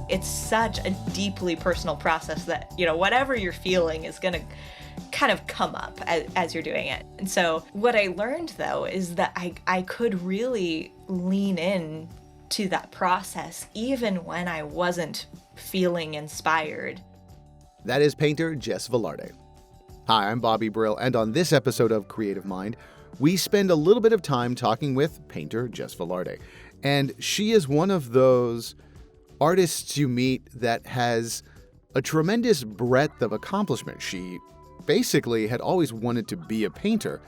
it's such a deeply personal process that, whatever you're feeling is going to kind of come up as you're doing it. And so what I learned, though, is that I could really lean in to that process even when I wasn't feeling inspired. That is painter Jess Velarde. Hi, I'm Bobby Brill, and on this episode of Creative Mind, we spend a little bit of time talking with painter Jess Velarde. And she is one of those artists you meet that has a tremendous breadth of accomplishment. She basically had always wanted to be a painter,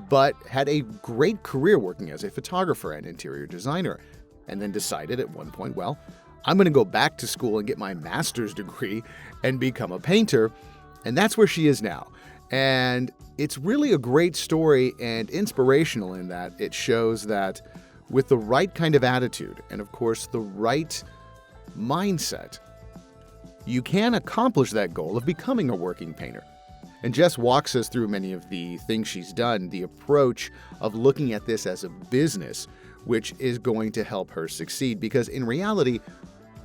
but had a great career working as a photographer and interior designer, and then decided at one point, well, I'm going to go back to school and get my master's degree and become a painter. And that's where she is now. And it's really a great story and inspirational in that it shows that with the right kind of attitude and, of course, the right mindset, you can accomplish that goal of becoming a working painter. And Jess walks us through many of the things she's done, the approach of looking at this as a business, which is going to help her succeed. Because in reality,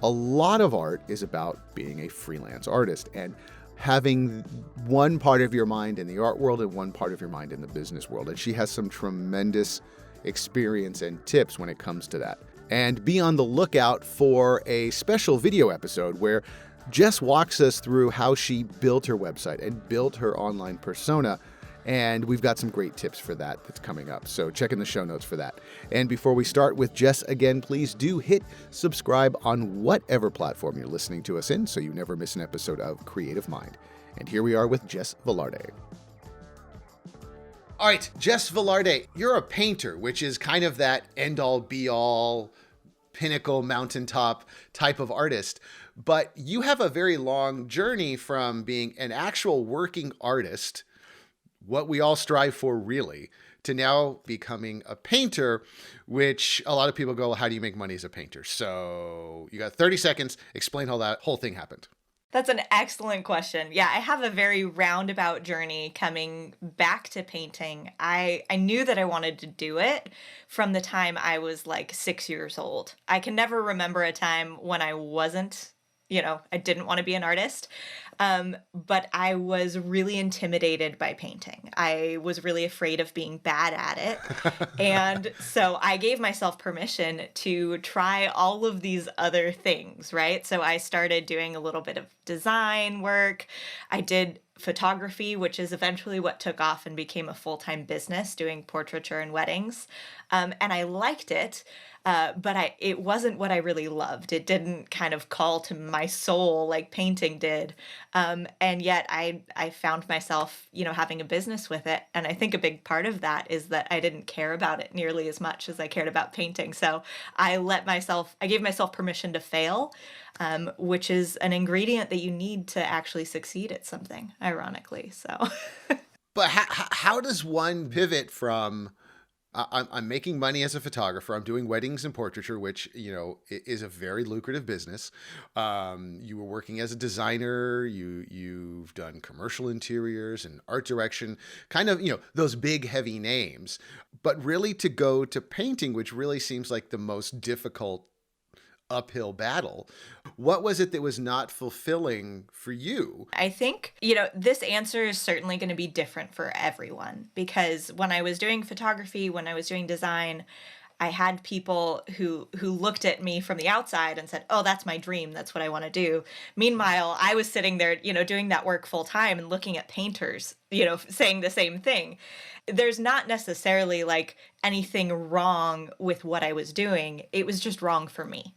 a lot of art is about being a freelance artist and having one part of your mind in the art world and one part of your mind in the business world. And she has some tremendous experience and tips when it comes to that. And be on the lookout for a special video episode where Jess walks us through how she built her website and built her online persona. And we've got some great tips for that that's coming up. So check in the show notes for that. And before we start with Jess again, please do hit subscribe on whatever platform you're listening to us in so you never miss an episode of Creative Mind. And here we are with Jess Velarde. All right, Jess Velarde, you're a painter, which is kind of that end-all, be-all, pinnacle, mountaintop type of artist. But you have a very long journey from being an actual working artist, what we all strive for really, to now becoming a painter, which a lot of people go, well, how do you make money as a painter? So you got 30 seconds. Explain how that whole thing happened. That's an excellent question. Yeah, I have a very roundabout journey coming back to painting. I knew that I wanted to do it from the time I was like 6 years old. I can never remember a time when I wasn't, I didn't want to be an artist. But I was really intimidated by painting. I was really afraid of being bad at it. And so I gave myself permission to try all of these other things, right? So I started doing a little bit of design work. I did photography, which is eventually what took off and became a full-time business, doing portraiture and weddings. And I liked it. But it wasn't what I really loved. It didn't kind of call to my soul like painting did. And yet I found myself, having a business with it. And I think a big part of that is that I didn't care about it nearly as much as I cared about painting. So I gave myself permission to fail, which is an ingredient that you need to actually succeed at something, ironically. So, But how does one pivot from I'm making money as a photographer. I'm doing weddings and portraiture, which, is a very lucrative business. You were working as a designer. You've done commercial interiors and art direction, kind of, those big, heavy names. But really to go to painting, which really seems like the most difficult uphill battle. What was it that was not fulfilling for you? I think, this answer is certainly going to be different for everyone, because when I was doing photography, when I was doing design, I had people who looked at me from the outside and said, oh, that's my dream. That's what I want to do. Meanwhile, I was sitting there, doing that work full time and looking at painters, saying the same thing. There's not necessarily like anything wrong with what I was doing. It was just wrong for me.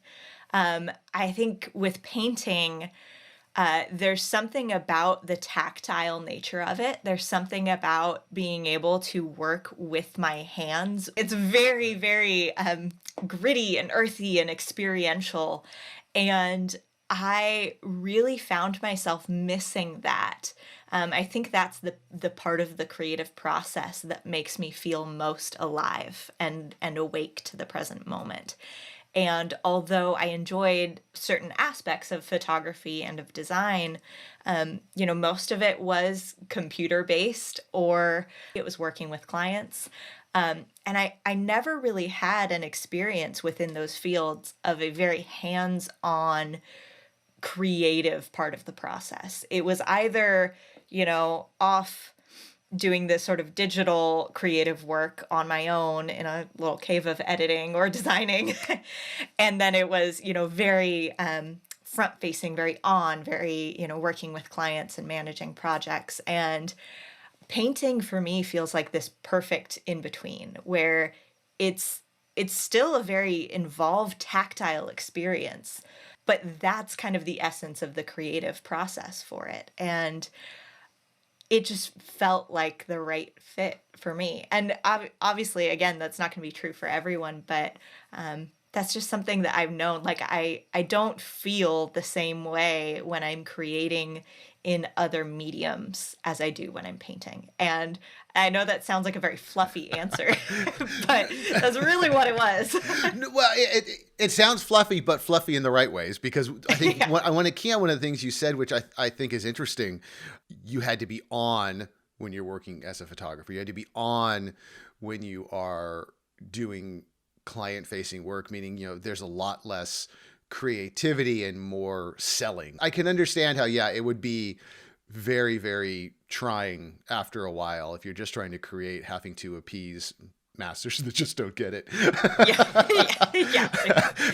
I think with painting, there's something about the tactile nature of it. There's something about being able to work with my hands. It's very, very gritty and earthy and experiential. And I really found myself missing that. I think that's the part of the creative process that makes me feel most alive and awake to the present moment. And although I enjoyed certain aspects of photography and of design, most of it was computer-based or it was working with clients. And I never really had an experience within those fields of a very hands-on creative part of the process. It was either, off doing this sort of digital creative work on my own in a little cave of editing or designing. And then it was, very front facing, very very, working with clients and managing projects. And painting for me feels like this perfect in between where it's still a very involved tactile experience, but that's kind of the essence of the creative process for it. And it just felt like the right fit for me. And obviously, again, that's not going to be true for everyone, but that's just something that I've known. Like, I don't feel the same way when I'm creating in other mediums as I do when I'm painting. And I know that sounds like a very fluffy answer, but that's really what it was. Well, it sounds fluffy, but fluffy in the right ways, because I think Yeah. I want to key on one of the things you said, which I think is interesting. You had to be on when you're working as a photographer. You had to be on when you are doing client-facing work, meaning, there's a lot less creativity and more selling. I can understand how, it would be very, very trying after a while if you're just trying to create, having to appease masters that just don't get it. Yeah.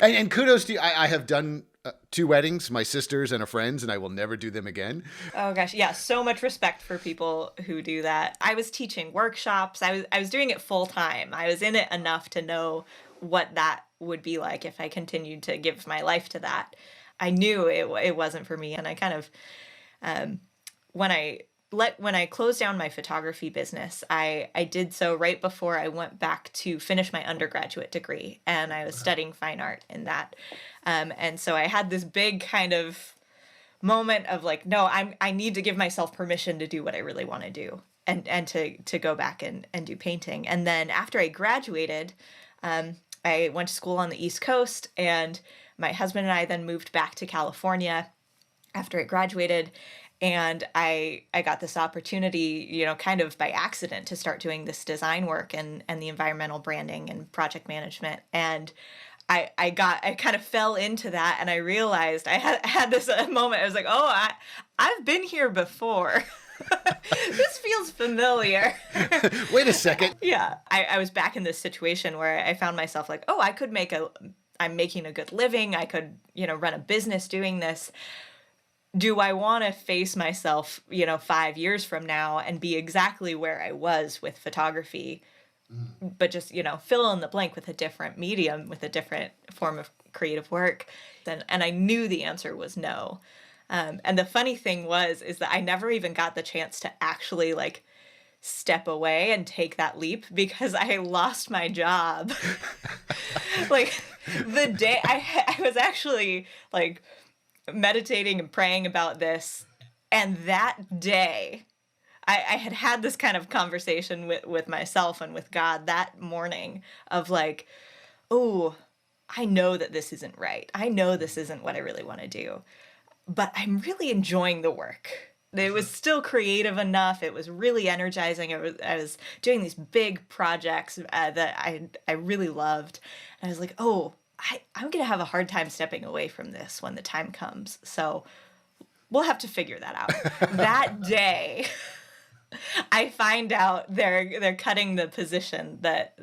And kudos to you. I have done 2 weddings, my sister's and a friend's, and I will never do them again. Oh gosh, yeah, so much respect for people who do that. I was teaching workshops. I was doing it full time. I was in it enough to know what that would be like if I continued to give my life to that. I knew it wasn't for me, and I kind of when I closed down my photography business, I did so right before I went back to finish my undergraduate degree, and I was studying fine art in that. And so I had this big kind of moment of like, no, I need to give myself permission to do what I really want to do, and to go back and do painting. And then after I graduated, I went to school on the East Coast, and my husband and I then moved back to California after I graduated. And I got this opportunity, kind of by accident, to start doing this design work and the environmental branding and project management. And I kind of fell into that, and I realized I had this moment. I was like, oh, I've been here before. This feels familiar. Wait a second. Yeah. I was back in this situation where I found myself like, oh, I'm making a good living. I could, run a business doing this. Do I want to face myself, 5 years from now and be exactly where I was with photography, but just, fill in the blank with a different medium, with a different form of creative work? And I knew the answer was no. And the funny thing is that I never even got the chance to actually like step away and take that leap, because I lost my job. Like, the day I was actually like meditating and praying about this, and that day I had this kind of conversation with myself and with God that morning of like, oh, I know that this isn't right. I know this isn't what I really want to do, but I'm really enjoying the work. It was still creative enough. It was really energizing. I was doing these big projects that I really loved. And I was like, oh, I'm going to have a hard time stepping away from this when the time comes. So we'll have to figure that out. That day, I find out they're cutting the position that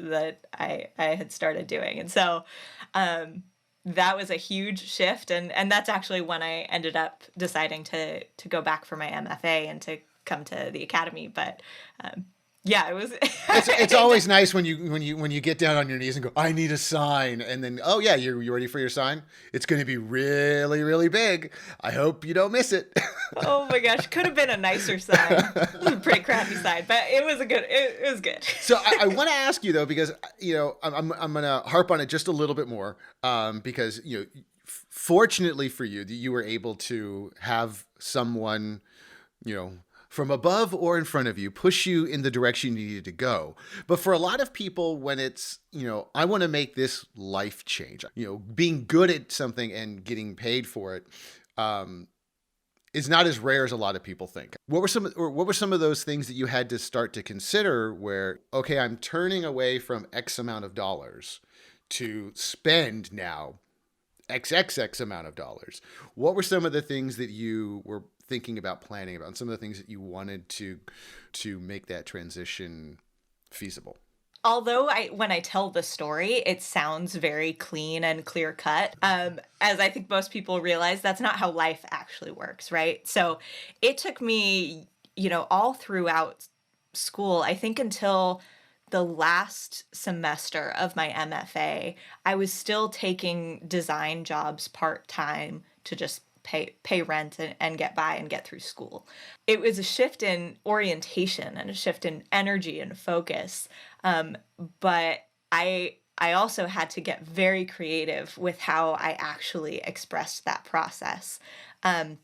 I had started doing. And so that was a huge shift. And that's actually when I ended up deciding to go back for my MFA and to come to the academy. But yeah, it was. It's always nice when you get down on your knees and go, I need a sign, and then, oh yeah, you ready for your sign? It's going to be really, really big. I hope you don't miss it. Oh my gosh, could have been a nicer sign. Pretty crappy sign, but it was it was good. So I want to ask you though, because I'm going to harp on it just a little bit more, because fortunately for you, you were able to have someone, from above or in front of you, push you in the direction you needed to go. But for a lot of people, when it's, I want to make this life change, being good at something and getting paid for it, is not as rare as a lot of people think. What were some of those things that you had to start to consider where, okay, I'm turning away from X amount of dollars to spend now XXX amount of dollars. What were some of the things that you were thinking about, planning about, and some of the things that you wanted to make that transition feasible? Although when I tell the story, it sounds very clean and clear cut. As I think most people realize, that's not how life actually works, right? So it took me, all throughout school, I think until the last semester of my MFA, I was still taking design jobs part-time to just pay rent and get by and get through school. It was a shift in orientation and a shift in energy and focus. But I also had to get very creative with how I actually expressed that process. And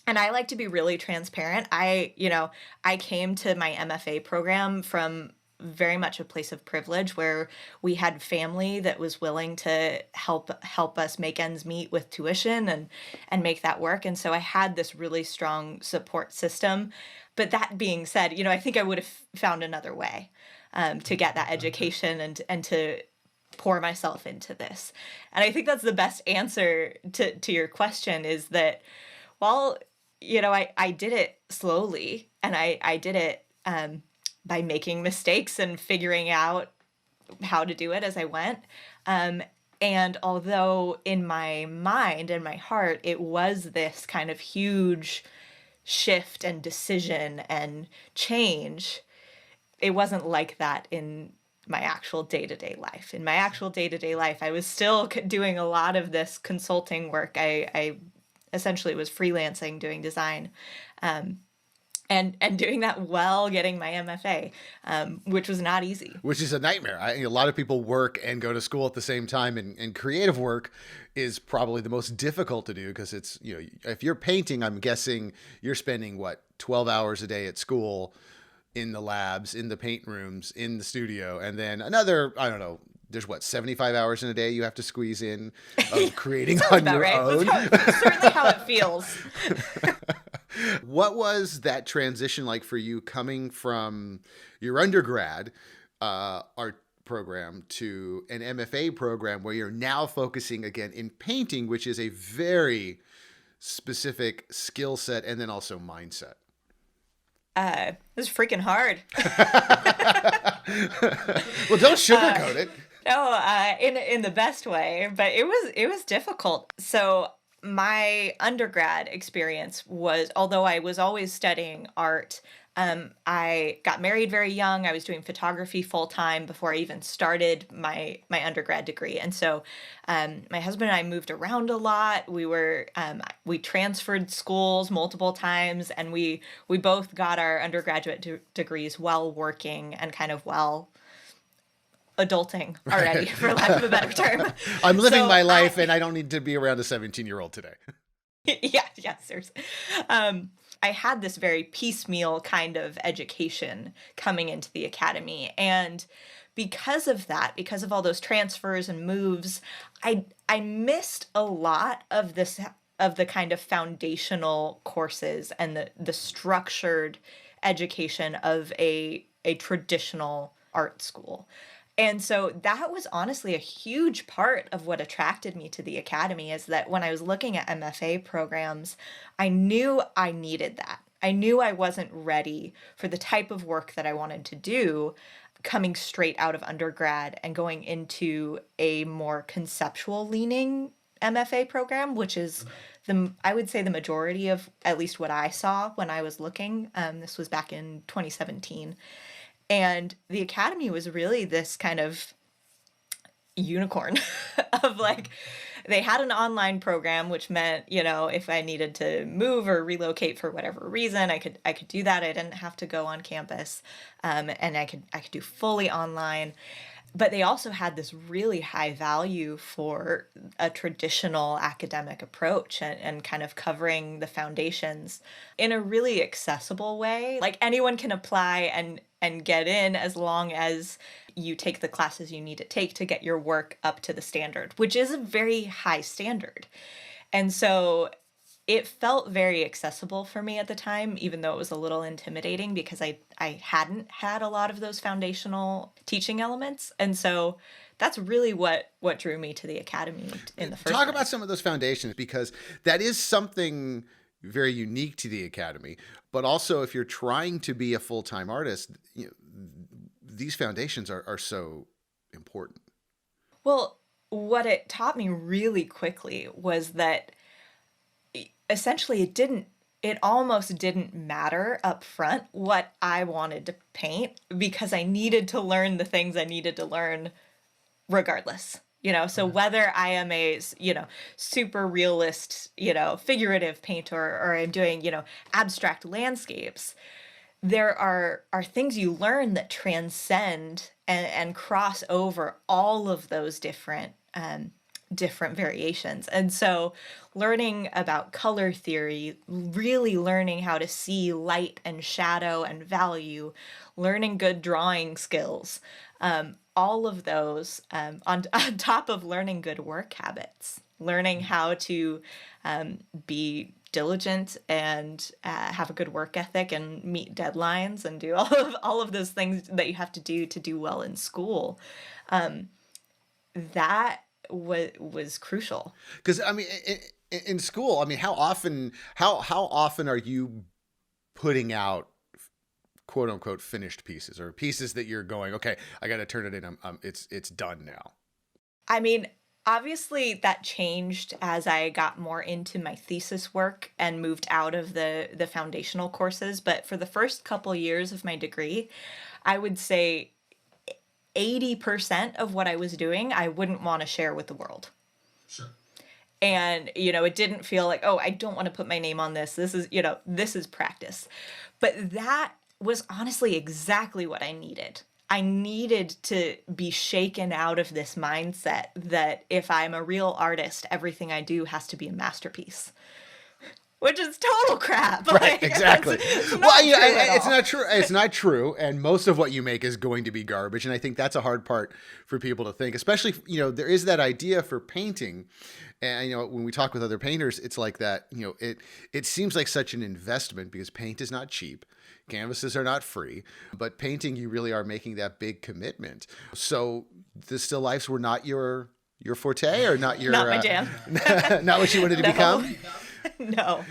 I like to be really transparent. I came to my MFA program from very much a place of privilege where we had family that was willing to help us make ends meet with tuition and make that work. And so I had this really strong support system. But that being said, I think I would have found another way to get that education and to pour myself into this. And I think that's the best answer to your question is that while I did it slowly and I did it by making mistakes and figuring out how to do it as I went. And although in my mind and my heart, it was this kind of huge shift and decision and change, it wasn't like that in my actual day-to-day life. In my actual day-to-day life, I was still doing a lot of this consulting work. I essentially was freelancing, doing design, and doing that while getting my MFA, which was not easy. Which is a nightmare. A lot of people work and go to school at the same time, and creative work is probably the most difficult to do because it's, if you're painting, I'm guessing you're spending 12 hours a day at school, in the labs, in the paint rooms, in the studio, and then another, I don't know, there's 75 hours in a day you have to squeeze in of creating on your own. That's certainly how it feels. What was that transition like for you coming from your undergrad art program to an MFA program where you're now focusing again in painting, which is a very specific skill set and then also mindset? It was freaking hard. Well, don't sugarcoat it. No, in the best way, but it was difficult. So my undergrad experience was, although I was always studying art, I got married very young. I was doing photography full time before I even started my undergrad degree, and so my husband and I moved around a lot. We transferred schools multiple times, and we both got our undergraduate degrees while working and kind of while adulting already, for lack of a better term. I'm living my life, and I don't need to be around a 17-year-old today. Yeah, seriously. I had this very piecemeal kind of education coming into the academy. And because of that, because of all those transfers and moves, I missed a lot of the kind of foundational courses and the structured education of a traditional art school. And so that was honestly a huge part of what attracted me to the academy, is that when I was looking at MFA programs, I knew I needed that. I knew I wasn't ready for the type of work that I wanted to do coming straight out of undergrad and going into a more conceptual leaning MFA program, which is I would say the majority of at least what I saw when I was looking. This was back in 2017. And the academy was really this kind of unicorn of they had an online program, which meant, if I needed to move or relocate for whatever reason, I could do that. I didn't have to go on campus, and I could do fully online. But they also had this really high value for a traditional academic approach and kind of covering the foundations in a really accessible way. Like anyone can apply and get in as long as you take the classes you need to take to get your work up to the standard, which is a very high standard. And so it felt very accessible for me at the time, even though it was a little intimidating because I hadn't had a lot of those foundational teaching elements. And so that's really what drew me to the academy in the first Talk about place. some of those foundations, because that is something very unique to the academy. But also, if you're trying to be a full-time artist, these foundations are so important. Well, what it taught me really quickly was that essentially it almost didn't matter up front what I wanted to paint because I needed to learn the things I needed to learn regardless. So whether I am a super realist, figurative painter, or I'm doing, abstract landscapes, there are things you learn that transcend and cross over all of those different variations. And so learning about color theory, really learning how to see light and shadow and value, learning good drawing skills, all of those on top of learning good work habits, learning how to be diligent and have a good work ethic and meet deadlines and do all of those things that you have to do well in school. That was crucial. Because I mean, in school, I mean, how often are you putting out quote unquote finished pieces, or pieces that you're going, okay, I got to turn it in. It's done now. I mean, obviously that changed as I got more into my thesis work and moved out of the foundational courses, but for the first couple years of my degree, I would say 80% of what I was doing, I wouldn't want to share with the world. Sure. And, it didn't feel like, oh, I don't want to put my name on this. This is practice. But that was honestly exactly what I needed. I needed to be shaken out of this mindset that if I'm a real artist, everything I do has to be a masterpiece. Which is total crap. Right, exactly. It's Well, true at it's all. not true. It's not true, and most of what you make is going to be garbage. And I think that's a hard part for people to think. Especially, there is that idea for painting, and when we talk with other painters, it's like that. It seems like such an investment because paint is not cheap. Canvases are not free, but painting, you really are making that big commitment. So the still lifes were not your forte, or not your Not my jam. not what you wanted to No. become. No.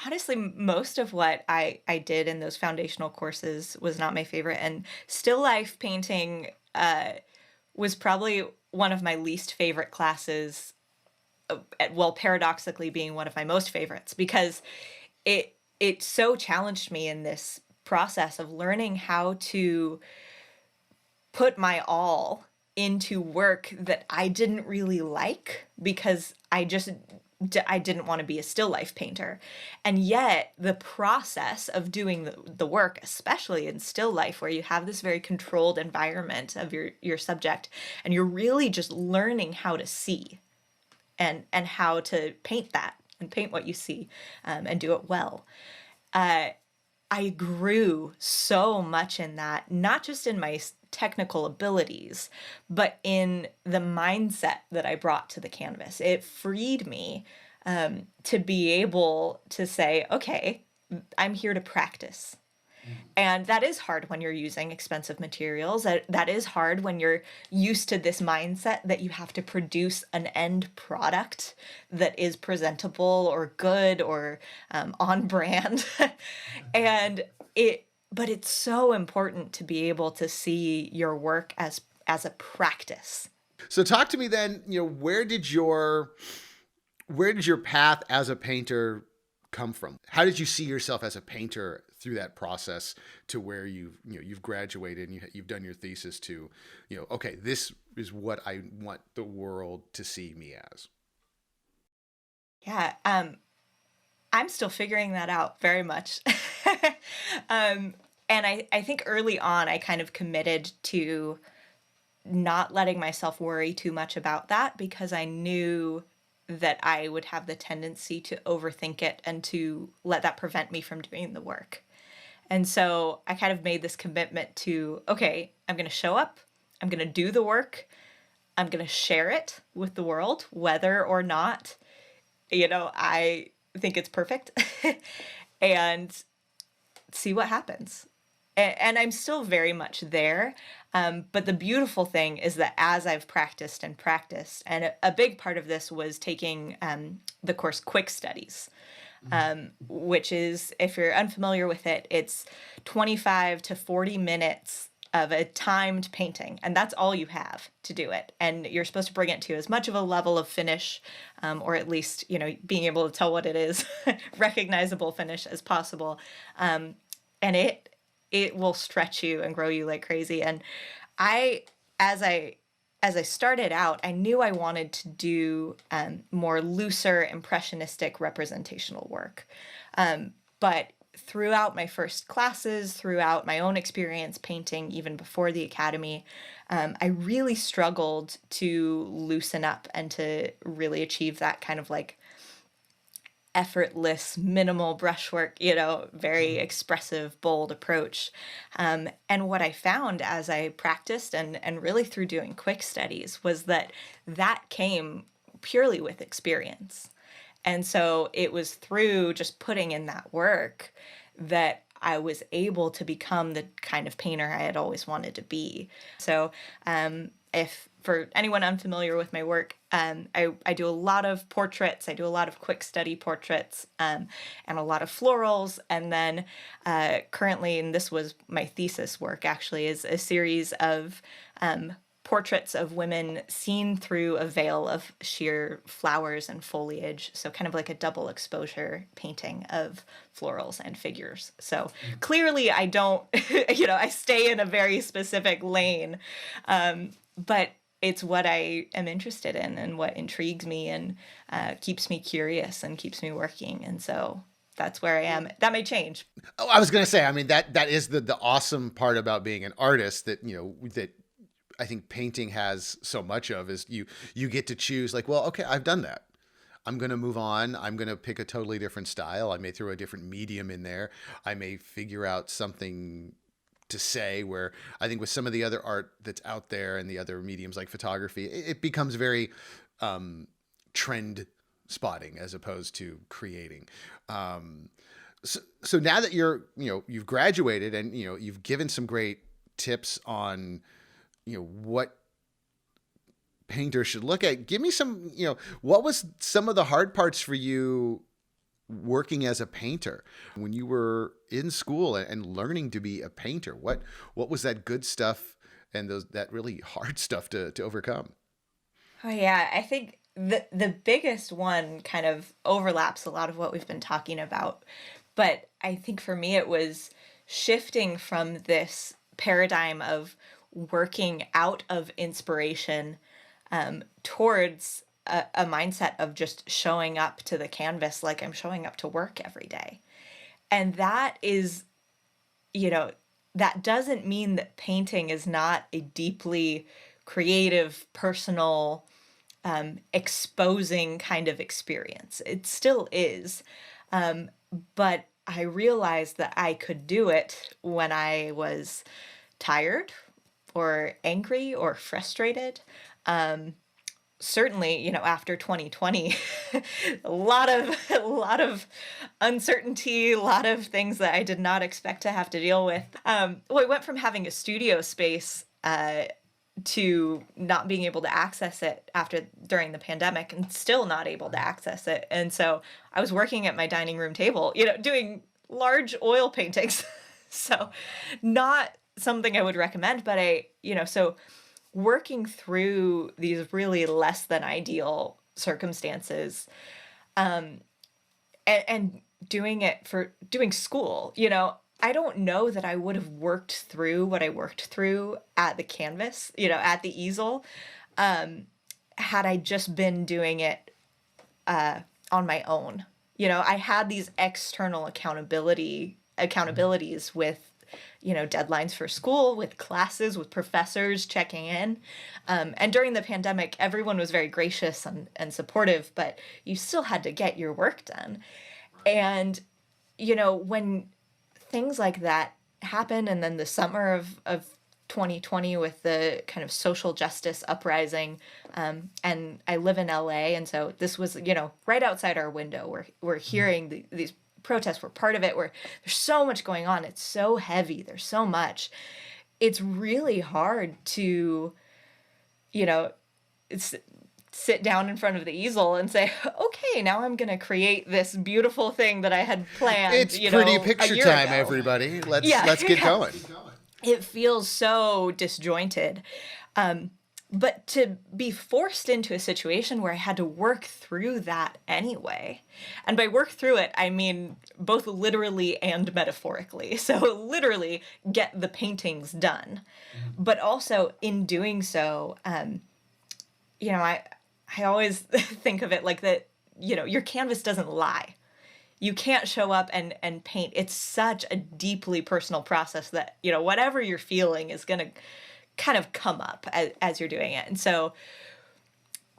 Honestly, most of what I did in those foundational courses was not my favorite. And still life painting was probably one of my least favorite classes, well, paradoxically being one of my most favorites, because it so challenged me in this process of learning how to put my all into work that I didn't really like because I didn't want to be a still life painter. And yet the process of doing the work, especially in still life where you have this very controlled environment of your subject, and you're really just learning how to see and how to paint that and paint what you see, and do it well. I grew so much in that, not just in my technical abilities, but in the mindset that I brought to the canvas. It freed me to be able to say, okay, I'm here to practice. And that is hard when you're using expensive materials. That is hard when you're used to this mindset that you have to produce an end product that is presentable or good or on brand. But it's so important to be able to see your work as a practice. So talk to me then, where did your path as a painter come from? How did you see yourself as a painter through that process to where you've graduated and you've done your thesis to, okay, this is what I want the world to see me as? Yeah, I'm still figuring that out very much. And I think early on I kind of committed to not letting myself worry too much about that because I knew that I would have the tendency to overthink it and to let that prevent me from doing the work. And so I kind of made this commitment to, okay, I'm going to show up, I'm going to do the work, I'm going to share it with the world, whether or not, I think it's perfect and see what happens. And I'm still very much there. But the beautiful thing is that as I've practiced and practiced, and a big part of this was taking the course Quick Studies, which is, if you're unfamiliar with it, it's 25 to 40 minutes of a timed painting, and that's all you have to do it. And you're supposed to bring it to as much of a level of finish, or at least, being able to tell what it is, recognizable finish as possible. And it will stretch you and grow you like crazy. And I, as I started out, I knew I wanted to do more looser, impressionistic representational work. But throughout my first classes, throughout my own experience painting, even before the academy, I really struggled to loosen up and to really achieve that kind of like effortless, minimal brushwork, very expressive, bold approach. And what I found as I practiced and really through doing quick studies was that came purely with experience. And so it was through just putting in that work that I was able to become the kind of painter I had always wanted to be. So if for anyone unfamiliar with my work, I do a lot of portraits. I do a lot of quick study portraits and a lot of florals. And then currently, and this was my thesis work actually, is a series of portraits of women seen through a veil of sheer flowers and foliage. So kind of like a double exposure painting of florals and figures. So clearly I don't, I stay in a very specific lane. But it's what I am interested in and what intrigues me and keeps me curious and keeps me working. And so that's where I am. That may change. Oh, I was going to say, I mean, that is the awesome part about being an artist that, that I think painting has so much of is you get to choose like, well, okay, I've done that. I'm going to move on. I'm going to pick a totally different style. I may throw a different medium in there. I may figure out something to say, where I think with some of the other art that's out there and the other mediums like photography, it becomes very trend spotting as opposed to creating. So now that you've graduated and, you've given some great tips on, what painters should look at, give me some, what was some of the hard parts for you working as a painter when you were in school and learning to be a painter? What was that good stuff and that really hard stuff to overcome? Oh yeah, I think the biggest one kind of overlaps a lot of what we've been talking about. But I think for me it was shifting from this paradigm of working out of inspiration towards a mindset of just showing up to the canvas like I'm showing up to work every day. And that is, that doesn't mean that painting is not a deeply creative, personal, exposing kind of experience. It still is. But I realized that I could do it when I was tired or angry or frustrated. Certainly, after 2020, a lot of uncertainty, a lot of things that I did not expect to have to deal with. I went from having a studio space to not being able to access it during the pandemic, and still not able to access it. And so I was working at my dining room table, doing large oil paintings. So not something I would recommend, but so working through these really less than ideal circumstances, and doing it for doing school, I don't know that I would have worked through what I worked through at the canvas, at the easel, had I just been doing it on my own. I had these external accountabilities with deadlines for school, with classes, with professors checking in. And during the pandemic, everyone was very gracious and supportive, but you still had to get your work done. And, when things like that happen, and then the summer of 2020 with the kind of social justice uprising. And I live in LA. And so this was, right outside our window. We're hearing these protests. We're part of it. There's so much going on. It's so heavy. There's so much. It's really hard to, sit down in front of the easel and say, okay, now I'm going to create this beautiful thing that I had planned. It's pretty picture a year time, ago. everybody. Let's get going. It feels so disjointed. But to be forced into a situation where I had to work through that anyway. And by work through it, I mean both literally and metaphorically. So literally get the paintings done. But also in doing so, I always think of it like that, your canvas doesn't lie. You can't show up and paint. It's such a deeply personal process that, whatever you're feeling is going to kind of come up as you're doing it. And so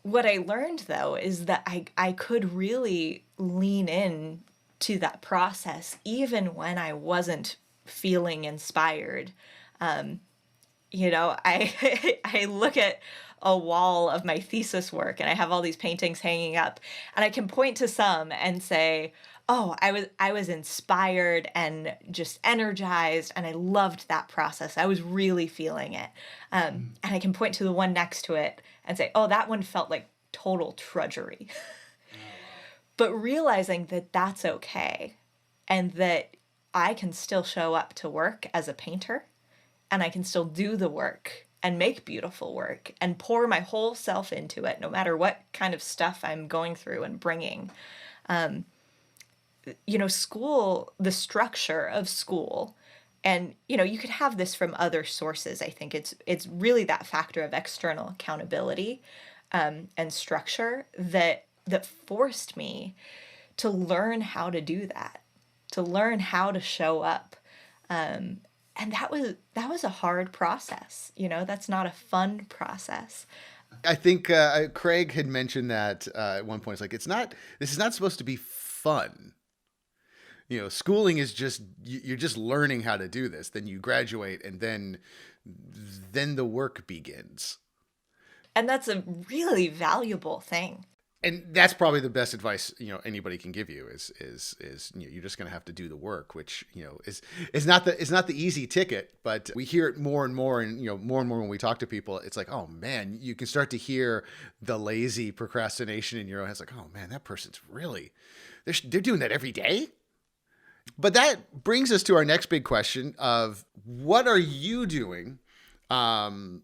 what I learned, though, is that I could really lean in to that process even when I wasn't feeling inspired. I I look at a wall of my thesis work and I have all these paintings hanging up, and I can point to some and say, oh, I was inspired and just energized, and I loved that process. I was really feeling it. And I can point to the one next to it and say, oh, that one felt like total trudgery. But realizing that that's okay, and that I can still show up to work as a painter, and I can still do the work and make beautiful work and pour my whole self into it, no matter what kind of stuff I'm going through and bringing. School, the structure of school, and, you could have this from other sources. I think it's really that factor of external accountability and structure that forced me to learn how to do that, to learn how to show up. And that was a hard process. That's not a fun process. I think Craig had mentioned that at one point. It's like, this is not supposed to be fun. Schooling is just, you're just learning how to do this. Then you graduate, and then the work begins. And that's a really valuable thing. And that's probably the best advice, anybody can give you is you're just going to have to do the work, which, is not the easy ticket, but we hear it more and more. And, more and more when we talk to people, it's like, oh man, you can start to hear the lazy procrastination in your own head. It's like, oh man, that person's really, they're doing that every day. But that brings us to our next big question of what are you doing? And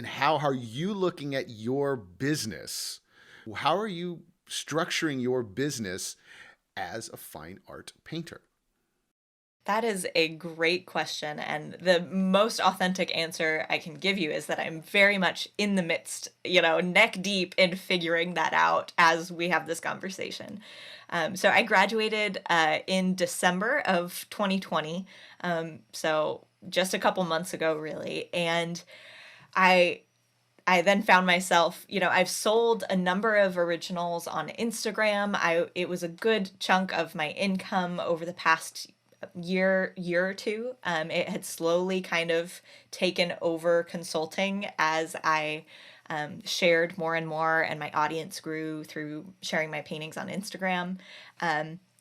how are you looking at your business? How are you structuring your business as a fine art painter? That is a great question. And the most authentic answer I can give you is that I'm very much in the midst, neck deep in figuring that out as we have this conversation. So I graduated in December of 2020. So just a couple months ago, really. And I then found myself, I've sold a number of originals on Instagram. It was a good chunk of my income over the past year or two. It had slowly kind of taken over consulting as I shared more and more, and my audience grew through sharing my paintings on Instagram.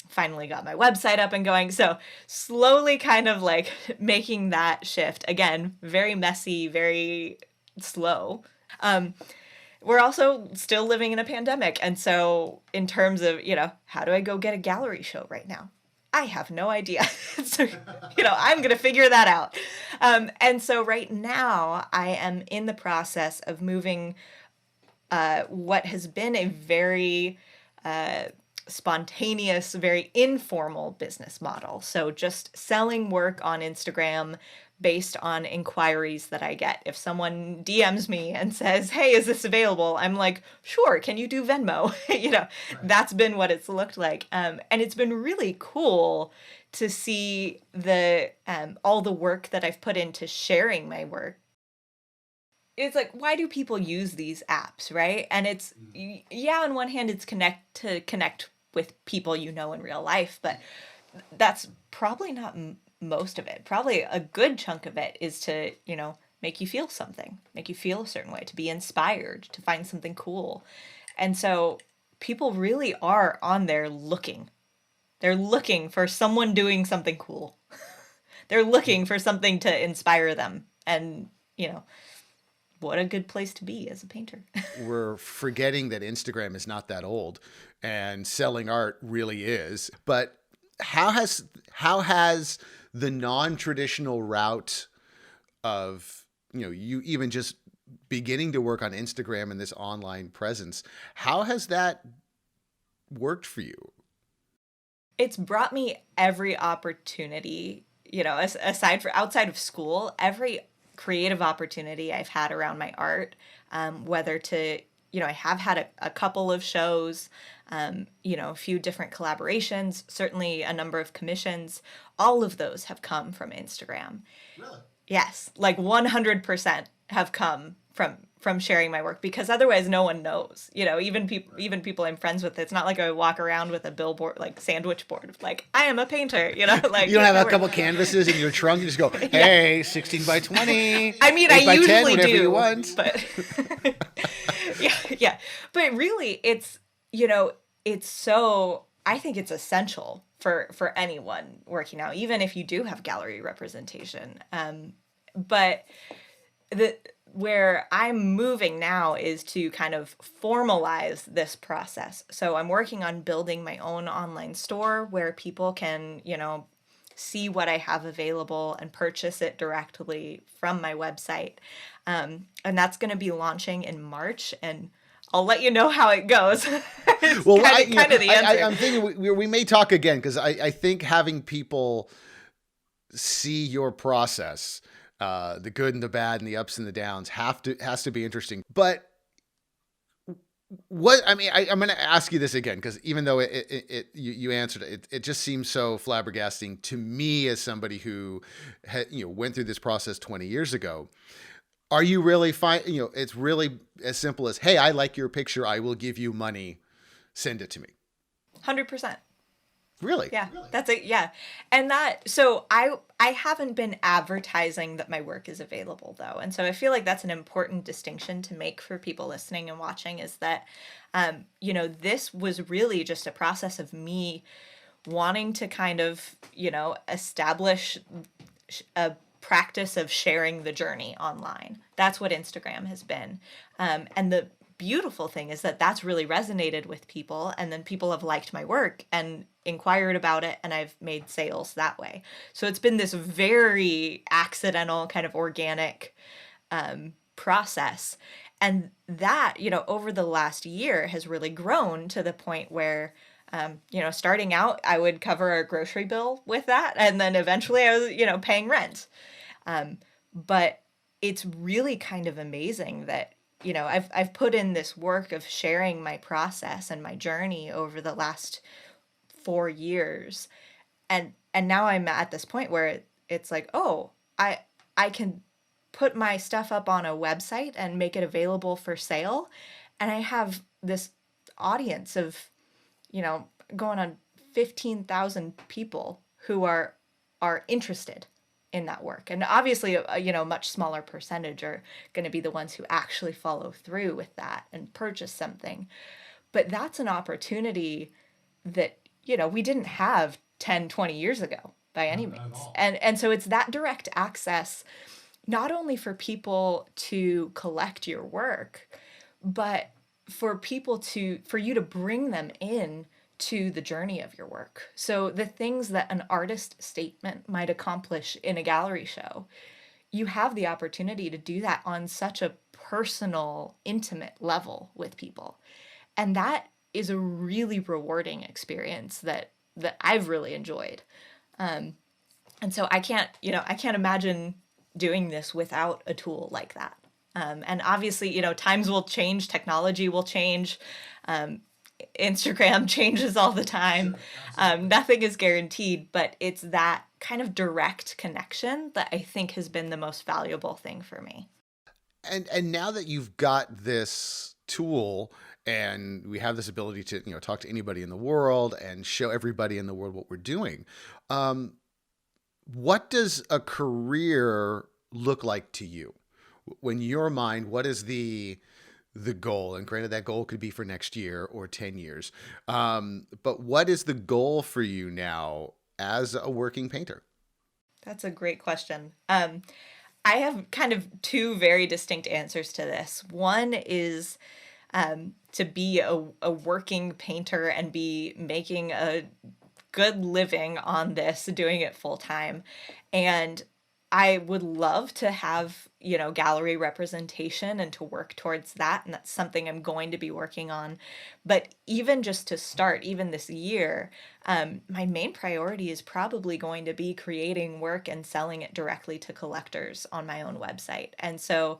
Finally got my website up and going. So slowly kind of like making that shift. Again, very messy, very slow. We're also still living in a pandemic. And so in terms of, how do I go get a gallery show right now? I have no idea. So, I'm going to figure that out. And so right now I am in the process of moving what has been a very spontaneous, very informal business model. So just selling work on Instagram based on inquiries that I get. If someone DMs me and says, hey, is this available? I'm like, sure, can you do Venmo? Right. That's been what it's looked like. And it's been really cool to see the all the work that I've put into sharing my work. It's like, why do people use these apps, right? And it's, yeah, on one hand, it's connect with people in real life, but that's probably not most of it. Probably a good chunk of it is to, make you feel something, make you feel a certain way, to be inspired, to find something cool. And so people really are on there looking. They're looking for someone doing something cool. They're looking for something to inspire them. And, what a good place to be as a painter. We're forgetting that Instagram is not that old and selling art really is. But how has the non-traditional route of, you even just beginning to work on Instagram and this online presence, how has that worked for you? It's brought me every opportunity, outside of school, every creative opportunity I've had around my art, whether to, I have had a couple of shows, a few different collaborations, certainly a number of commissions. All of those have come from Instagram. Really? Yes, like 100% have come from sharing my work, because otherwise no one knows. Even people I'm friends with, it's not like I walk around with a billboard, like sandwich board of like, I am a painter, like you don't have a couple canvases in your trunk, you just go, hey, 16 by 20. I mean, 8 I by 10, usually whatever do, you want. but yeah. But really, it's so, I think it's essential for anyone working out, even if you do have gallery representation. But where I'm moving now is to kind of formalize this process. So I'm working on building my own online store where people can, see what I have available and purchase it directly from my website. And that's going to be launching in March, and I'll let you know how it goes. Well, kind of the answer. I'm thinking we may talk again, because I think having people see your process, the good and the bad and the ups and the downs, has to be interesting. But I'm going to ask you this again, because even though you answered it, it just seems so flabbergasting to me as somebody who went through this process 20 years ago. Are you really fine? It's really as simple as, hey, I like your picture, I will give you money, send it to me. 100%. Really? Yeah, that's it. Yeah. And so I haven't been advertising that my work is available, though. And so I feel like that's an important distinction to make for people listening and watching, is that, this was really just a process of me wanting to kind of, establish a practice of sharing the journey online. That's what Instagram has been. And the beautiful thing is that that's really resonated with people, and then people have liked my work and inquired about it, and I've made sales that way. So it's been this very accidental, kind of organic process. And that, over the last year has really grown to the point where, starting out, I would cover a grocery bill with that. And then eventually I was, paying rent. But it's really kind of amazing that, I've put in this work of sharing my process and my journey over the last 4 years. And now I'm at this point where it's like, oh, I can put my stuff up on a website and make it available for sale. And I have this audience of, going on 15,000 people who are interested in that work. And obviously, a much smaller percentage are going to be the ones who actually follow through with that and purchase something. But that's an opportunity that, we didn't have 10, 20 years ago by any means. And so it's that direct access, not only for people to collect your work, but for you to bring them in to the journey of your work. So the things that an artist statement might accomplish in a gallery show, you have the opportunity to do that on such a personal, intimate level with people. And that is a really rewarding experience that I've really enjoyed. And so I can't imagine doing this without a tool like that. And obviously, times will change, technology will change. Instagram changes all the time. Nothing is guaranteed, but it's that kind of direct connection that I think has been the most valuable thing for me. And now that you've got this tool and we have this ability to, talk to anybody in the world and show everybody in the world what we're doing, What does a career look like to you? When your mind, what is the goal? And granted, that goal could be for next year or 10 years. But what is the goal for you now as a working painter? That's a great question. I have kind of two very distinct answers to this. One is to be a working painter and be making a good living on this, doing it full time. And I would love to have, gallery representation and to work towards that. And that's something I'm going to be working on. But even just to start, even this year, my main priority is probably going to be creating work and selling it directly to collectors on my own website. And so,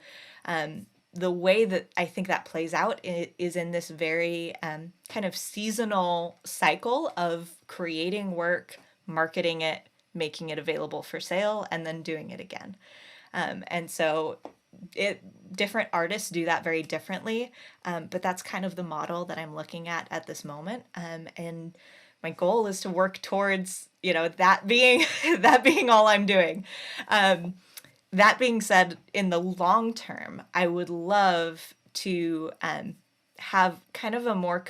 the way that I think that plays out is in this very kind of seasonal cycle of creating work, marketing it, making it available for sale, and then doing it again. And so different artists do that very differently, but that's kind of the model that I'm looking at this moment. And my goal is to work towards, that being that being all I'm doing. That being said, in the long term, I would love to have kind of a more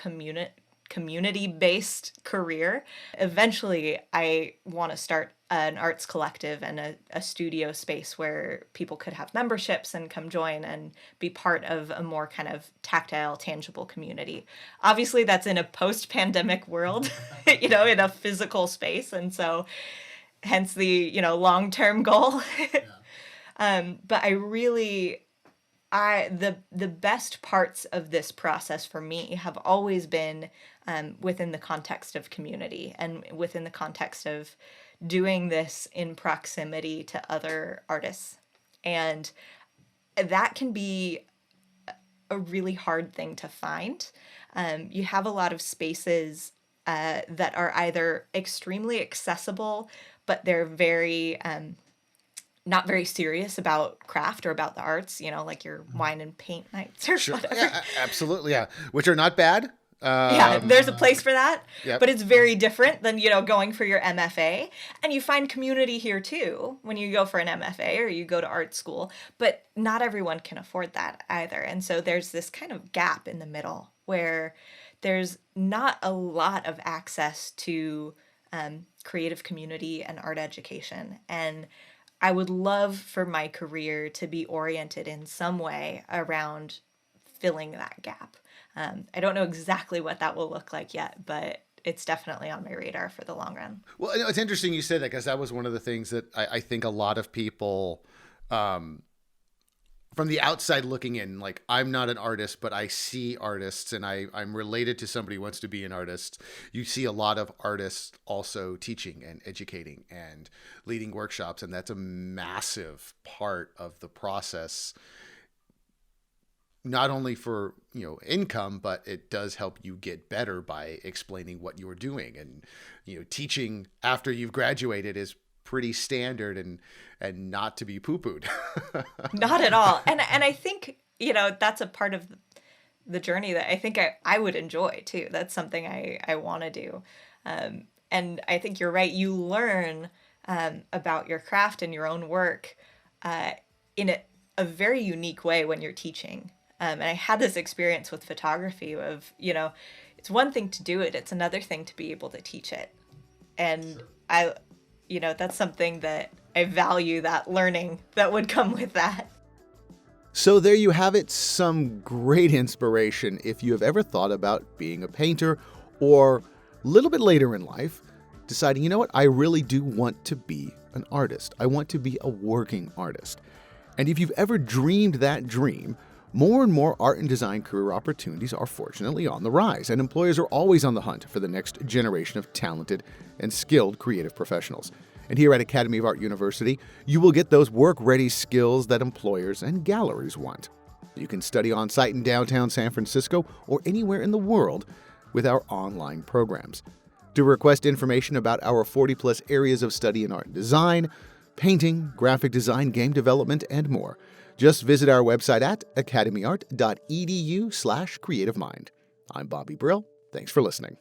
community-based career. Eventually, I want to start an arts collective and a studio space where people could have memberships and come join and be part of a more kind of tactile, tangible community. Obviously, that's in a post-pandemic world, in a physical space. And so hence the, long-term goal. But the best parts of this process for me have always been within the context of community and within the context of doing this in proximity to other artists. And that can be a really hard thing to find. You have a lot of spaces that are either extremely accessible, but they're very not very serious about craft or about the arts, like your wine and paint nights or whatever. Yeah, absolutely. Yeah. Which are not bad. Yeah, there's a place for that, Yep. but it's very different than, going for your MFA. And you find community here too when you go for an MFA or you go to art school, but not everyone can afford that either. And so there's this kind of gap in the middle where there's not a lot of access to creative community and art education. And I would love for my career to be oriented in some way around filling that gap. I don't know exactly what that will look like yet, but it's definitely on my radar for the long run. Well, it's interesting you said that because that was one of the things that I think a lot of people from the outside looking in, like I'm not an artist, but I see artists and I'm related to somebody who wants to be an artist. You see a lot of artists also teaching and educating and leading workshops. And that's a massive part of the process. Not only for, income, but it does help you get better by explaining what you're doing. And, teaching after you've graduated is pretty standard and not to be poo-pooed. Not at all. And I think, that's a part of the journey that I think I would enjoy too. That's something I want to do. And I think you're right. You learn about your craft and your own work in a very unique way when you're teaching. And I had this experience with photography of, it's one thing to do it. It's another thing to be able to teach it. And sure. That's something that I value, that learning that would come with that. So there you have it, some great inspiration if you have ever thought about being a painter or a little bit later in life, deciding, I really do want to be an artist. I want to be a working artist. And if you've ever dreamed that dream, more and more art and design career opportunities are fortunately on the rise, and employers are always on the hunt for the next generation of talented and skilled creative professionals. And here at Academy of Art University, you will get those work-ready skills that employers and galleries want. You can study on-site in downtown San Francisco or anywhere in the world with our online programs. To request information about our 40-plus areas of study in art and design, painting, graphic design, game development, and more, just visit our website at academyart.edu/creativemind. I'm Bobby Brill. Thanks for listening.